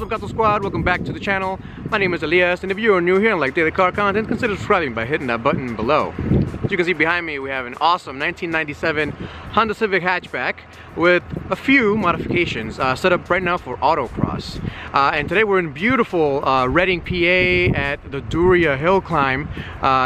Gato Squad, welcome back to the channel. My name is Elias, and if you are new here and like daily car content, consider subscribing by hitting that button below. As you can see behind me, we have an awesome 1997 Honda Civic hatchback with a few modifications set up right now for autocross. And today we're in beautiful Reading, PA at the Duria Hill Climb.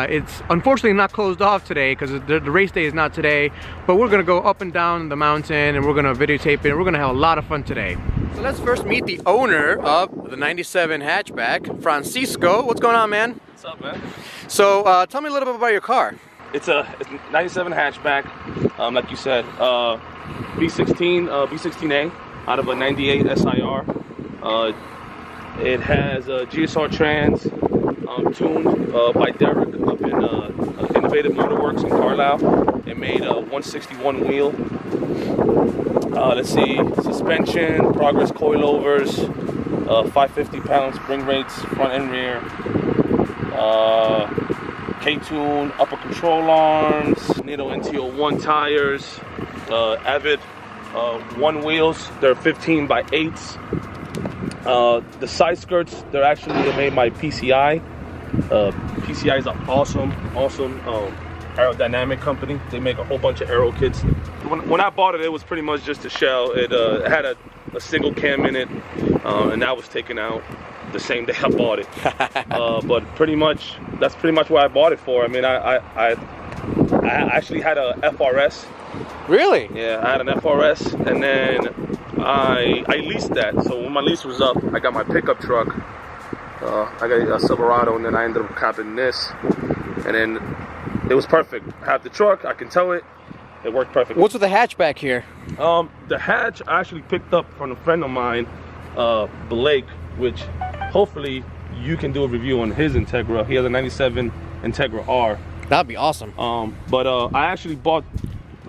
It's unfortunately not closed off today because the race day is not today, but we're gonna go up and down the mountain and we're gonna videotape it and we're gonna have a lot of fun today. So let's first meet the owner of the 97 hatchback, Francisco. What's going on, man? What's up, man? So tell me a little bit about your car. It's a 97 hatchback, like you said, B16A out of a 98 SIR. It has a GSR trans tuned by Derek up in Innovative Motorworks in Carlisle. It made a 161 wheel. Let's see, suspension, progress coilovers, 550 pound spring rates, front and rear, K-tune, upper control arms, Nitto NTO1 tires, Avid 1 wheels, they're 15 by 8s. The side skirts, they're actually made by PCI. PCI is an awesome aerodynamic company. They make a whole bunch of aero kits. When I bought it, it was pretty much just a shell. It had a single cam in it, and that was taken out the same day I bought it. But that's pretty much what I bought it for. I mean, I actually had a FRS. Really? Yeah, I had an FRS, and then I leased that. So when my lease was up, I got my pickup truck. I got a Silverado, and then I ended up copping this, and then it was perfect. I have the truck, I can tow it. It worked perfectly. What's with the hatchback here? The hatch I actually picked up from a friend of mine, Blake, which hopefully you can do a review on his Integra. He has a 97 Integra R. That'd be awesome. But I actually bought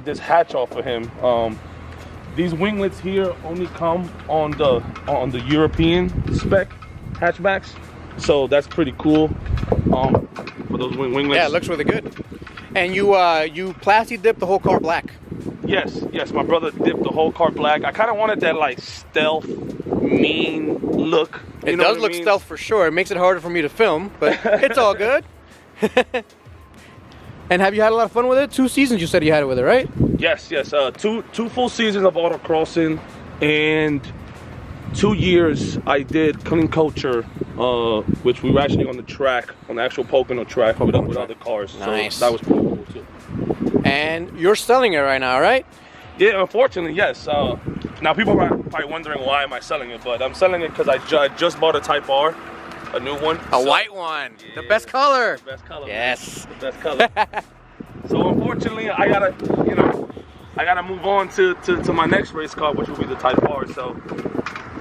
this hatch off of him. These winglets here only come on the European spec hatchbacks, so that's pretty cool. For those winglets. Yeah, it looks really good. And you plasti dipped the whole car black. Yes, my brother dipped the whole car black. I kind of wanted that like stealth, mean look. It does look stealth for sure. It makes it harder for me to film, but it's all good. And have you had a lot of fun with it? 2 seasons you said you had it with it, right? Yes. Two full seasons of autocrossing, and 2 years I did clean culture, which we were actually on the track, on the actual Pocono track with other cars. Nice. So that was pretty cool too. And you're selling it right now, right? Yeah, unfortunately, yes. Now people are probably wondering why am I selling it, but I'm selling it because I just bought a Type R, a new one. A white one, yeah. The best color. The best color. Yes. Man. The best color. So unfortunately, I gotta move on to my next race car, which will be the Type R. So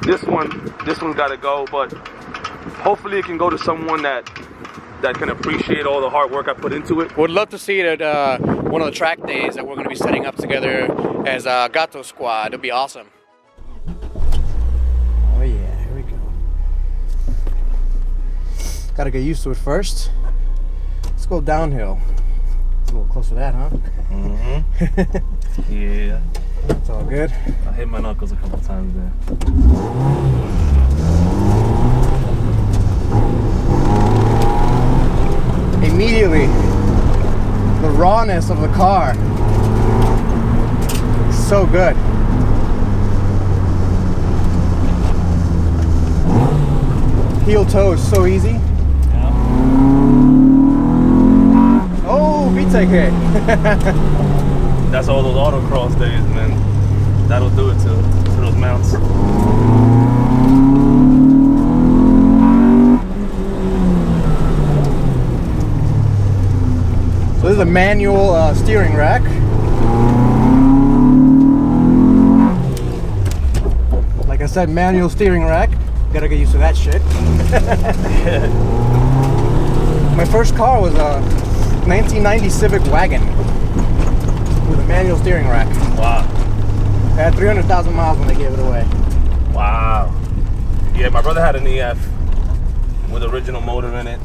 this one's gotta go, but hopefully it can go to someone that can appreciate all the hard work I put into it. Would love to see it at one of the track days that we're going to be setting up together as a Gato Squad. It'll be awesome. Oh yeah, here we go. Gotta get used to it first. Let's go downhill. It's a little close to that, huh? Mm-hmm. Yeah. It's all good. I hit my knuckles a couple times there. Immediately, the rawness of the car. So good. Heel toe is so easy. Yeah. Oh, VTEC hit. That's all those autocross days, man. That'll do it to those mounts. So this is a manual steering rack. said, manual steering rack. Gotta get used to that shit. My first car was a 1990 Civic wagon with a manual steering rack. Wow. I had 300,000 miles when they gave it away. Wow. Yeah, my brother had an EF with original motor in it,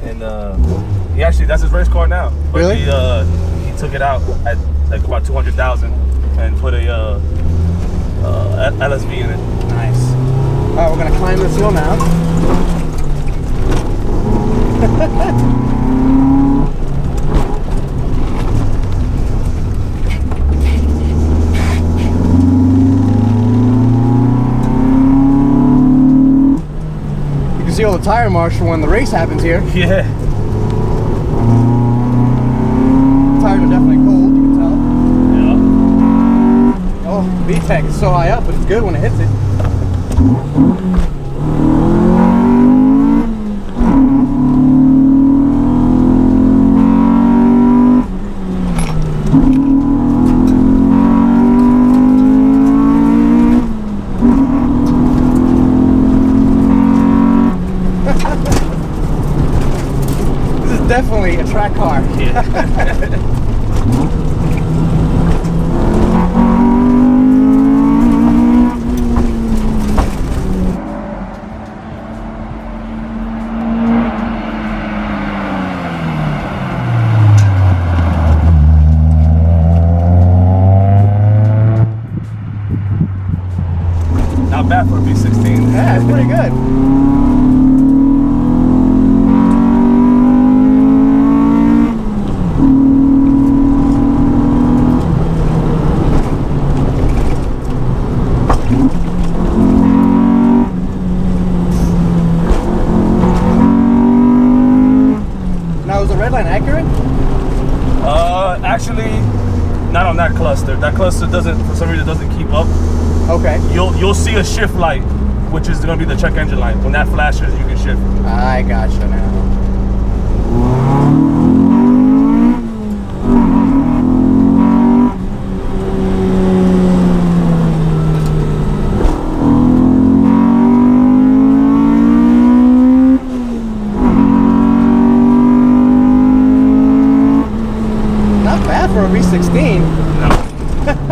and he actually, that's his race car now. But Really? He took it out at like about 200,000 and put a LSV in it. Nice. All right, we're gonna climb this hill now. You can see all the tire marks for when the race happens here. Yeah. Tires are definitely cold, you can tell. Yeah. Oh, VTEC is so high up, but it's good when it hits it. This is definitely a track car. Yeah. Not bad for a B16. Yeah, it's pretty good. Now, is the red line accurate? Actually, not on that cluster. That cluster doesn't, for some reason, doesn't keep up. Okay. You'll see a shift light, which is going to be the check engine light. When that flashes, you can shift. I gotcha now. Not bad for a V16. No.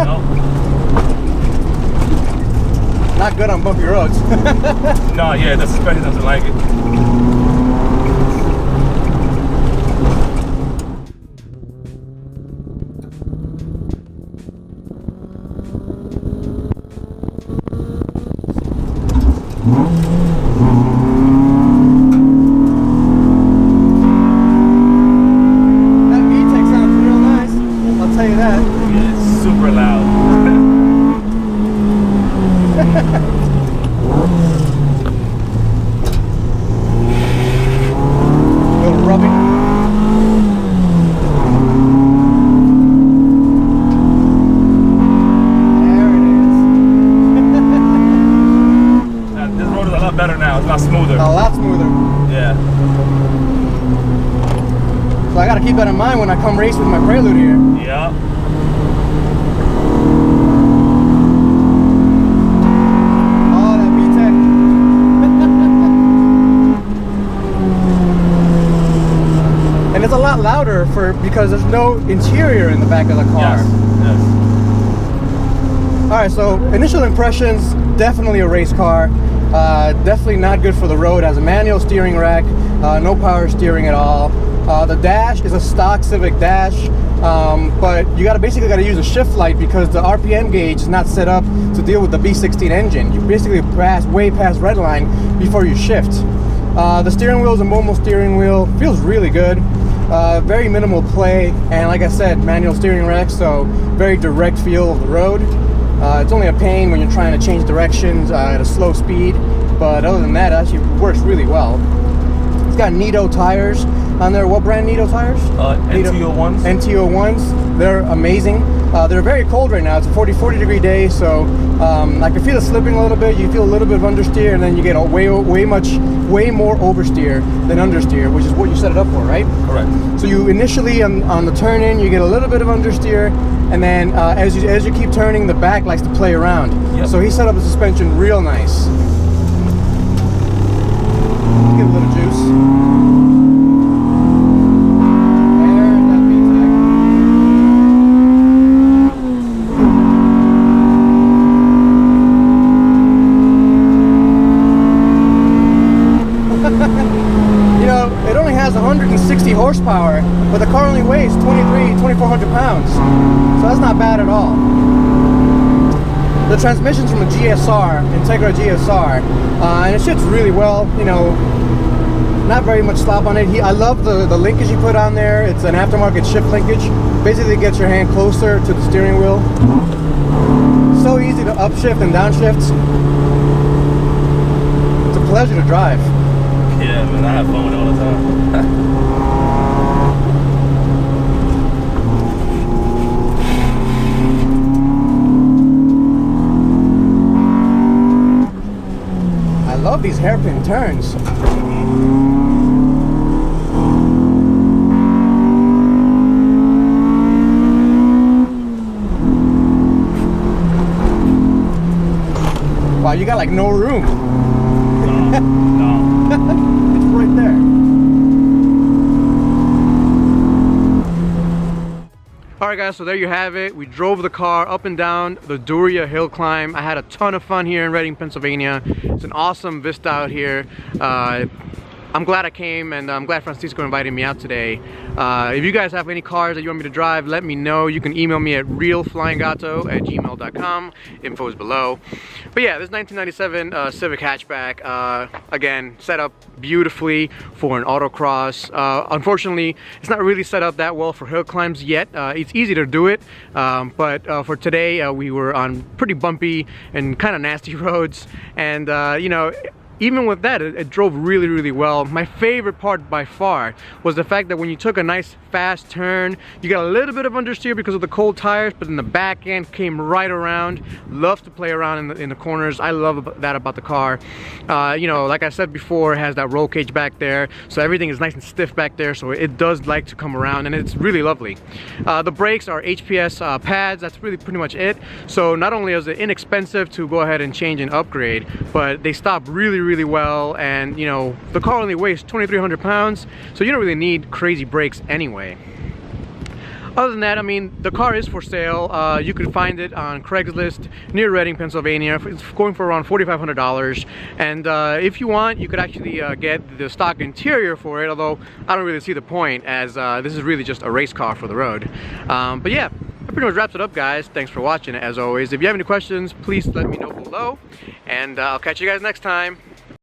No. Not good on bumpy roads. No, yeah, the suspension doesn't like it. That VTEC sounds real nice. I'll tell you that. Yeah, it's super loud. Little rubbing. There it is. This road is a lot better now. It's a lot smoother. A lot smoother. Yeah. So I gotta keep that in mind when I come race with my Prelude here. Yeah. Oh, that VTEC. And it's a lot louder because there's no interior in the back of the car. Yes. Yes. All right, so initial impressions, definitely a race car. Definitely not good for the road. Has a manual steering rack, no power steering at all. The dash is a stock Civic dash, but you basically gotta use a shift light because the RPM gauge is not set up to deal with the V16 engine. You basically pass way past red line before you shift. The steering wheel is a Momo steering wheel. Feels really good. Very minimal play, and like I said, manual steering rack, so very direct feel of the road. It's only a pain when you're trying to change directions at a slow speed, but other than that, it actually works really well. It's got Nitto tires on there. What brand Nitto tires? NTO1s. NTO1s. They're amazing. They're very cold right now. It's a 40 degree day, so I can feel it slipping a little bit. You feel a little bit of understeer, and then you get a way more oversteer than understeer, which is what you set it up for, right? Correct. So you initially on the turn in, you get a little bit of understeer, and then as you keep turning, the back likes to play around. Yep. So he set up the suspension real nice. Give it a little juice. There's that VTEC. You know, it only has 160 horsepower, but the car only weighs 2,400 pounds. So that's not bad at all. The transmission's from a GSR, Integra GSR, and it shits really well. You know, not very much slop on it. I love the linkage you put on there. It's an aftermarket shift linkage. Basically gets your hand closer to the steering wheel. So easy to upshift and downshift. It's a pleasure to drive. Yeah, man, I have fun with it all the time. I love these hairpin turns. Wow, you got like no room. No. It's right there. Alright guys, so there you have it. We drove the car up and down the Duria hill climb. I had a ton of fun here in Reading, Pennsylvania. It's an awesome vista out here. I'm glad I came, and I'm glad Francisco invited me out today. If you guys have any cars that you want me to drive, let me know. You can email me at realflyinggato@gmail.com. Info is below. But yeah, this 1997 Civic hatchback, again, set up beautifully for an autocross. Unfortunately, it's not really set up that well for hill climbs yet. It's easy to do it, but for today, we were on pretty bumpy and kind of nasty roads, and you know, even with that, it drove really, really well. My favorite part by far was the fact that when you took a nice fast turn, you got a little bit of understeer because of the cold tires, but then the back end came right around. Love to play around in the corners. I love that about the car. You know, like I said before, it has that roll cage back there, so everything is nice and stiff back there, so it does like to come around, and it's really lovely. The brakes are HPS pads. That's really pretty much it. So not only is it inexpensive to go ahead and change and upgrade, but they stop really well, and you know, the car only weighs 2,300 pounds, so you don't really need crazy brakes anyway. Other than that, I mean, the car is for sale. You can find it on Craigslist near Reading, Pennsylvania. It's going for around $4,500, and if you want, you could actually get the stock interior for it, although I don't really see the point, as this is really just a race car for the road. But yeah, that pretty much wraps it up, guys. Thanks for watching. As always, if you have any questions, please let me know below, and I'll catch you guys next time.